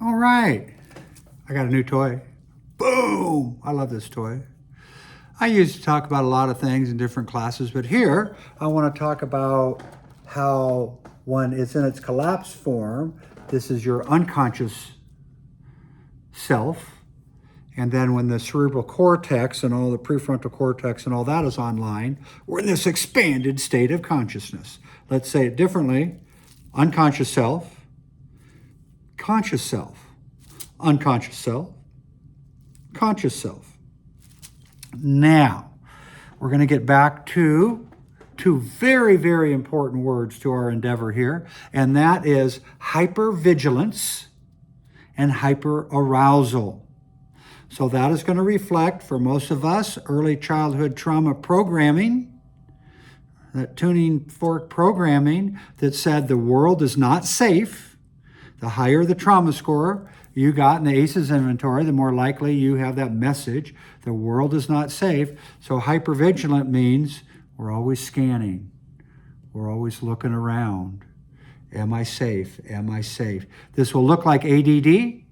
All right, I got a new toy. Boom! I love this toy. I used to talk about a lot of things in different classes, but here I want to talk about how when it's in its collapsed form, this is your unconscious self. And then when the cerebral cortex and all the prefrontal cortex and all that is online, we're in this expanded state of consciousness. Let's say it differently. Unconscious self, conscious self, unconscious self, conscious self. Now, we're going to get back to two very, very important words to our endeavor here, and that is hypervigilance and hyperarousal. So that is going to reflect, for most of us, early childhood trauma programming, that tuning fork programming that said the world is not safe. The higher the trauma score you got in the ACEs inventory, the more likely you have that message. The world is not safe. So hypervigilant means we're always scanning. We're always looking around. Am I safe? Am I safe? This will look like ADD,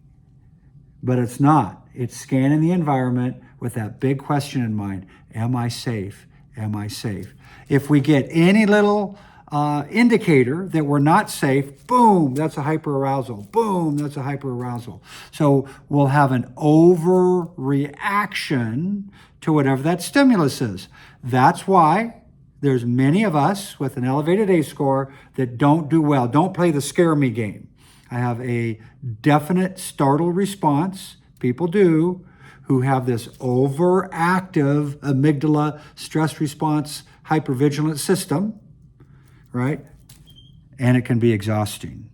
but it's not. It's scanning the environment with that big question in mind. Am I safe? Am I safe? If we get any little indicator that we're not safe, boom, that's a hyperarousal. Boom, that's a hyperarousal. So we'll have an overreaction to whatever that stimulus is. That's why there's many of us with an elevated ACE score that don't do well, don't play the scare me game. I have a definite startle response, people do, who have this overactive amygdala stress response hypervigilant system, right? And it can be exhausting.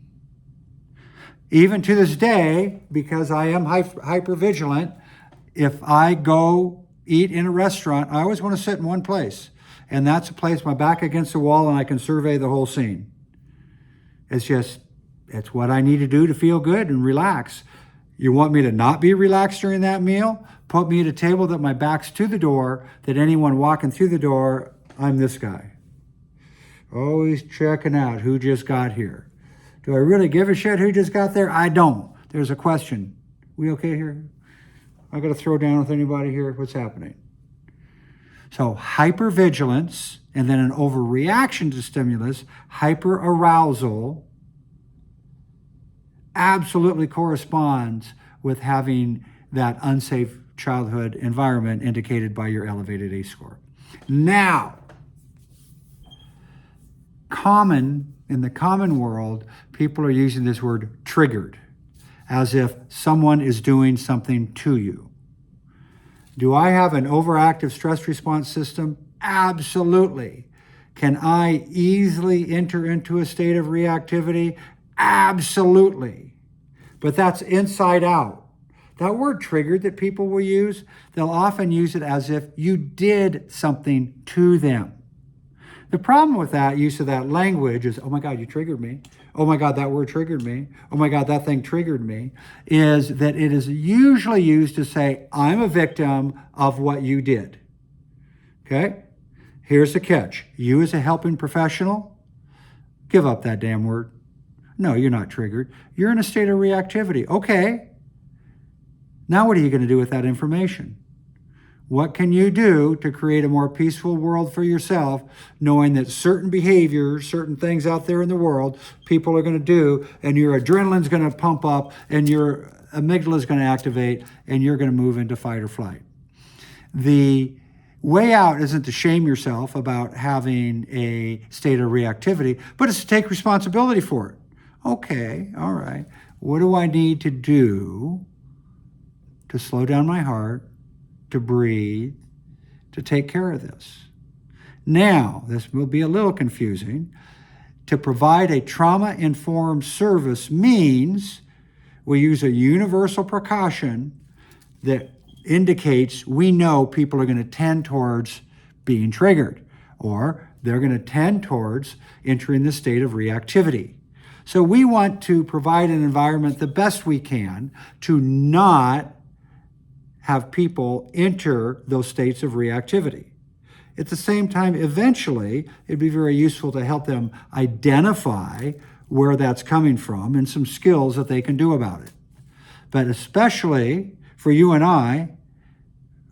Even to this day, because I am hypervigilant, if I go eat in a restaurant, I always want to sit in one place. And that's a place, my back against the wall, and I can survey the whole scene. It's what I need to do to feel good and relax. You want me to not be relaxed during that meal? Put me at a table that my back's to the door, that anyone walking through the door, I'm this guy. Always checking out who just got here. Do I really give a shit who just got there? I don't. There's a question. We okay here? I got to throw down with anybody here? What's happening? So hypervigilance and then an overreaction to stimulus, hyperarousal, absolutely corresponds with having that unsafe childhood environment indicated by your elevated ACE score. Now, in the common world, people are using this word triggered, as if someone is doing something to you. Do I have an overactive stress response system? Absolutely. Can I easily enter into a state of reactivity? Absolutely. But that's inside out. That word triggered that people will use, they'll often use it as if you did something to them. The problem with that use of that language is, oh my God, you triggered me. Oh my God, that word triggered me. Oh my God, that thing triggered me, is that it is usually used to say, I'm a victim of what you did. Okay? Here's the catch. You as a helping professional, give up that damn word. No, you're not triggered. You're in a state of reactivity. Okay. Now what are you going to do with that information? What can you do to create a more peaceful world for yourself, knowing that certain behaviors, certain things out there in the world, people are going to do, and your adrenaline's going to pump up, and your amygdala is going to activate, and you're going to move into fight or flight. The way out isn't to shame yourself about having a state of reactivity, but it's to take responsibility for it. Okay, all right. What do I need to do to slow down my heart, to breathe, to take care of this? Now, this will be a little confusing. To provide a trauma-informed service means we use a universal precaution that indicates we know people are going to tend towards being triggered, or they're going to tend towards entering the state of reactivity. So we want to provide an environment the best we can to not have people enter those states of reactivity. At the same time, eventually, it'd be very useful to help them identify where that's coming from and some skills that they can do about it. But especially for you and I,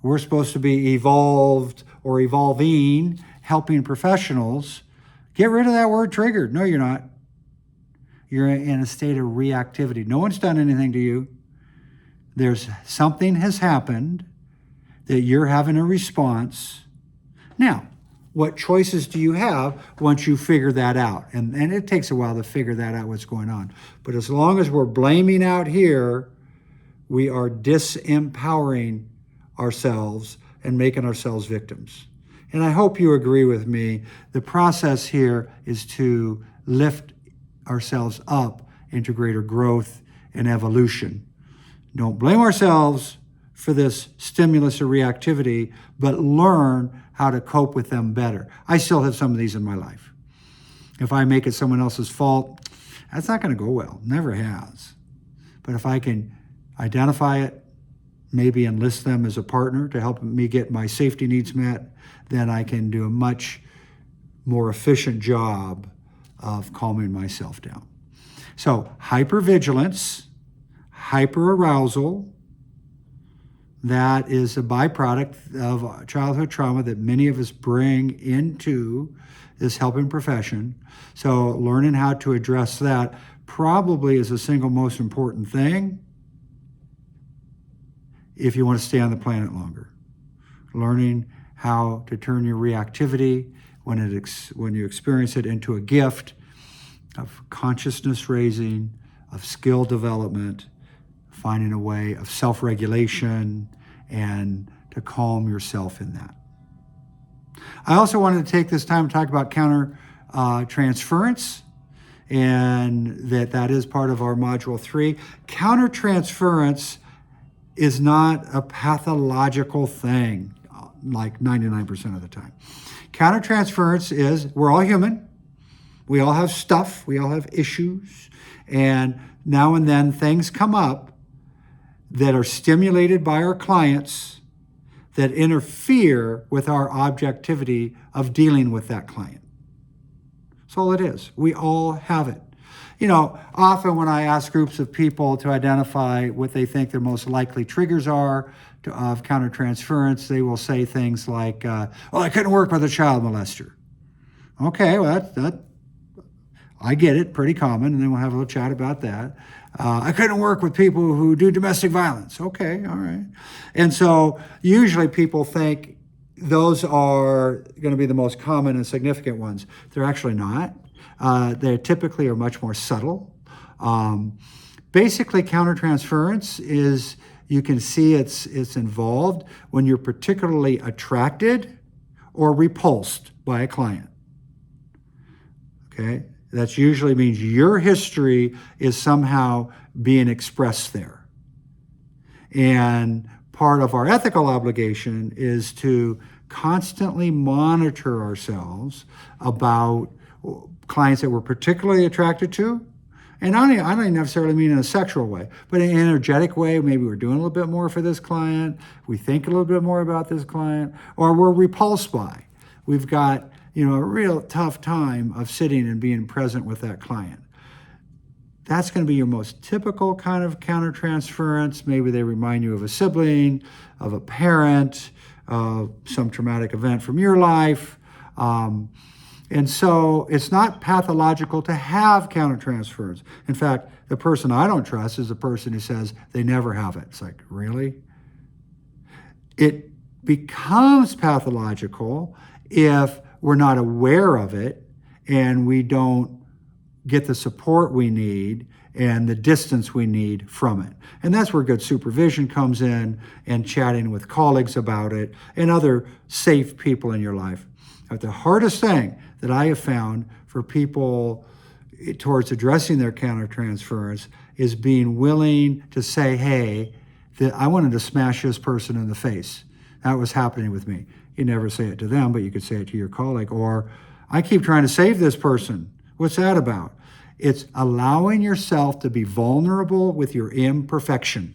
we're supposed to be evolved or evolving, helping professionals. Get rid of that word triggered. No, you're not. You're in a state of reactivity. No one's done anything to you. There's something has happened that you're having a response. Now, what choices do you have once you figure that out? And it takes a while to figure that out, what's going on. But as long as we're blaming out here, we are disempowering ourselves and making ourselves victims. And I hope you agree with me. The process here is to lift ourselves up into greater growth and evolution. Don't blame ourselves for this stimulus or reactivity, but learn how to cope with them better. I still have some of these in my life. If I make it someone else's fault, that's not going to go well. Never has. But if I can identify it, maybe enlist them as a partner to help me get my safety needs met, then I can do a much more efficient job of calming myself down. So hypervigilance, hyperarousal, that is a byproduct of childhood trauma that many of us bring into this helping profession. So learning how to address that probably is the single most important thing if you want to stay on the planet longer. Learning how to turn your reactivity when you experience it into a gift of consciousness raising, of skill development, finding a way of self-regulation and to calm yourself in that. I also wanted to take this time to talk about counter transference, and that is part of our module 3. Counter transference is not a pathological thing, like 99% of the time. Counter transference is, we're all human. We all have stuff. We all have issues. And now and then things come up that are stimulated by our clients that interfere with our objectivity of dealing with that client. That's all it is. We all have it. You know, often when I ask groups of people to identify what they think their most likely triggers are of countertransference, they will say things like, well, I couldn't work with a child molester. Okay, well, that I get it, pretty common, and then we'll have a little chat about that. I couldn't work with people who do domestic violence. Okay, all right. And so usually people think those are going to be the most common and significant ones. They're actually not. They typically are much more subtle. Basically, countertransference is, you can see it's involved when you're particularly attracted or repulsed by a client. Okay? That usually means your history is somehow being expressed there. And part of our ethical obligation is to constantly monitor ourselves about clients that we're particularly attracted to. And I don't necessarily mean in a sexual way, but in an energetic way. Maybe we're doing a little bit more for this client. We think a little bit more about this client, or we're repulsed by. We've got, a real tough time of sitting and being present with that client. That's going to be your most typical kind of countertransference. Maybe they remind you of a sibling, of a parent, some traumatic event from your life. And so it's not pathological to have countertransference. In fact, the person I don't trust is the person who says they never have it. It's like, really? It becomes pathological if we're not aware of it and we don't get the support we need and the distance we need from it. And that's where good supervision comes in, and chatting with colleagues about it and other safe people in your life. But the hardest thing that I have found for people towards addressing their countertransference is being willing to say, hey, I wanted to smash this person in the face. That was happening with me. You never say it to them, but you could say it to your colleague. Or, I keep trying to save this person. What's that about? It's allowing yourself to be vulnerable with your imperfection.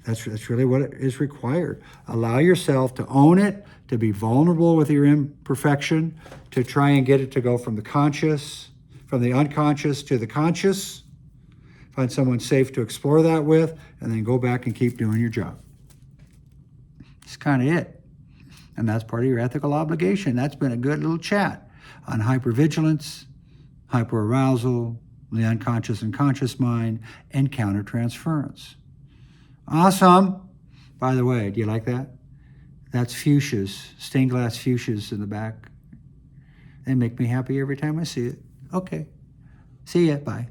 That's really what is required. Allow yourself to own it, to be vulnerable with your imperfection, to try and get it to go from the unconscious to the conscious. If find someone safe to explore that with, and then go back and keep doing your job. That's kind of it. And that's part of your ethical obligation. That's been a good little chat on hypervigilance, hyperarousal, the unconscious and conscious mind, and countertransference. Awesome. By the way, do you like that? That's fuchsias, stained glass fuchsias in the back. They make me happy every time I see it. Okay. See ya. Bye.